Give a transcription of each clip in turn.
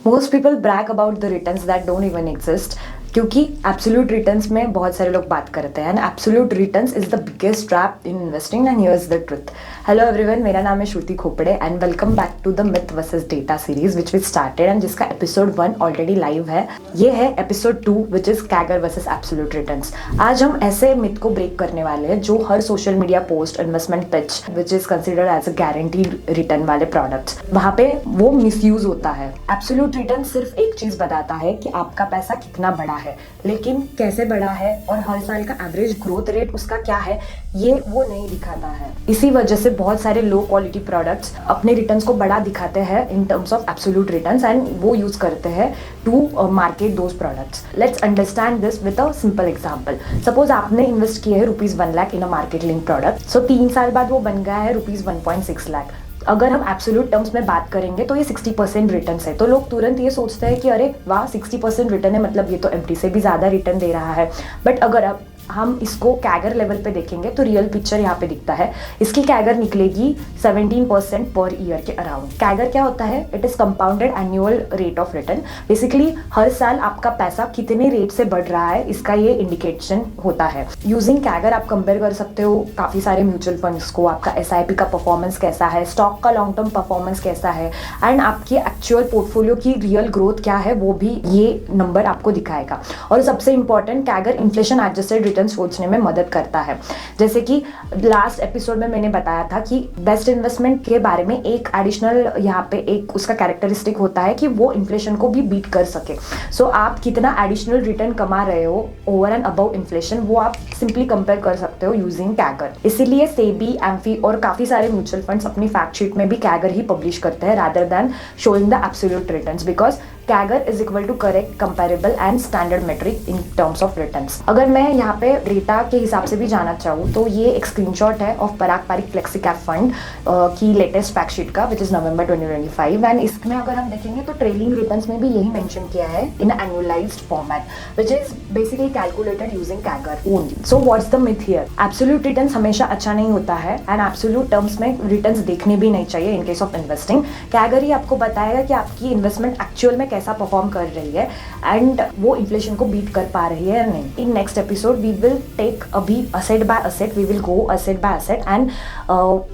Most people brag about the returns that don't even exist, क्योंकि absolute returns में बहुत सारे लोग बात करते हैं and absolute returns is the biggest trap in investing and here is the truth. Hello everyone, मेरा नाम है Shruti Khopde and welcome back to the myth versus data series which we started and जिसका एपिसोड 1 ऑलरेडी लाइव है। ये है episode 2 which is CAGR versus absolute returns. आज हम ऐसे मिथ को ब्रेक करने वाले हैं जो हर social media post, investment pitch which is considered as a guaranteed return वाले प्रोडक्ट्स, वहाँ पे वो मिसयूज होता है। एब्सोल्यूट रिटर्न सिर्फ एक चीज बताता है कि आपका पैसा कितना बड़ा है, लेकिन कैसे बड़ा है और हर साल का एवरेज ग्रोथ रेट उसका क्या है ये वो नहीं दिखाता है। इसी वजह से बहुत सारे लो क्वालिटी प्रोडक्ट्स अपने रिटर्न्स को बड़ा दिखाते हैं in terms of absolute returns and वो यूज करते हैं to market those products. Let's understand this with a simple example. Suppose आपने इन्वेस्ट किए है ₹1 lakh in a market link product, so 3 साल बाद वो बन गया है ₹1.6 लाख। अगर हम एब्सोल्यूट टर्म्स में बात करेंगे तो ये 60% रिटर्न है, तो लोग तुरंत ये सोचते हैं कि अरे वाह 60% रिटर्न है, मतलब ये तो एमटी से भी ज़्यादा रिटर्न दे रहा है। बट अगर अब हम इसको कैगर लेवल पे देखेंगे तो रियल पिक्चर यहाँ पे दिखता है। इसकी कैगर निकलेगी 17% पर ईयर के अराउंड। कैगर क्या होता है? It is compounded annual rate of return. Basically हर साल आपका पैसा कितने रेट से बढ़ रहा है इसका ये इंडिकेशन होता है। यूजिंग कैगर आप कंपेयर कर सकते हो काफ़ी सारे म्यूचुअल फंड्स को, आपका एसआईपी का परफॉर्मेंस कैसा है, स्टॉक का लॉन्ग टर्म परफॉर्मेंस कैसा है एंड आपकी एक्चुअल पोर्टफोलियो की रियल ग्रोथ क्या है वो भी ये नंबर आपको दिखाएगा। और सबसे important, CAGR inflation adjusted return सोचने में मदद करता है। जैसे कि लास्ट एपिसोड में मैंने बताया था कि बेस्ट इन्वेस्टमेंट के बारे में एक एडिशनल यहाँ पे एक उसका कैरेक्टरिस्टिक होता है कि वो इन्फ्लेशन को भी बीट कर सके। सो आप कितना एडिशनल रिटर्न कमा रहे हो ओवर एंड अबाउट इन्फ्लेशन वो आप सिंपली कंपेयर कर सकते हो यूजिंग कैगर। इसीलिए सेबी, एम्फी और काफी सारे म्यूचुअल फंड्स अपनी फैक्ट शीट में भी कैगर ही पब्लिश करते हैं rather than showing the absolute returns, because CAGR is equal to correct, comparable and standard metric in terms of returns. अगर मैं यहाँ पे डेटा के हिसाब से भी जाना चाहूँ तो ये एक स्क्रीनशॉट है of Parag Parikh flexi cap fund की लेटेस्ट फैक्ट शीट का विच इज नवंबर 2025 एंड इसमें अगर हम देखेंगे तो ट्रेलिंग रिटर्न्स में भी यही मेंशन किया है in annualised format which is basically calculated using CAGR only. So what's the myth here? Absolute returns हमेशा अच्छा नहीं होता है एंड एब्सोल्यूट टर्म्स में रिटर्न्स देखने भी नहीं चाहिए in case of investing. CAGR ही आपको बताएगा कि आपकी इन्वेस्टमेंट एक्चुअल में कैसा परफॉर्म कर रही है एंड वो इन्फ्लेशन को बीट कर पा रही है या नहीं। In next episode we will take अभी asset by asset, we will go asset by asset and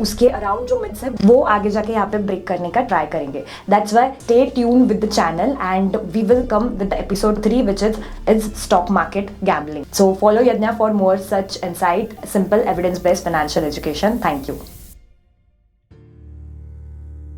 उसके अराउंड जो मिथ्स है वो आगे जाके यहाँ पे ब्रेक करने का ट्राई करेंगे। That's why stay tune with the channel and we will come with episode 3 which is stock market gambling. So follow Yagya for more such insight, simple evidence based financial education. Thank you.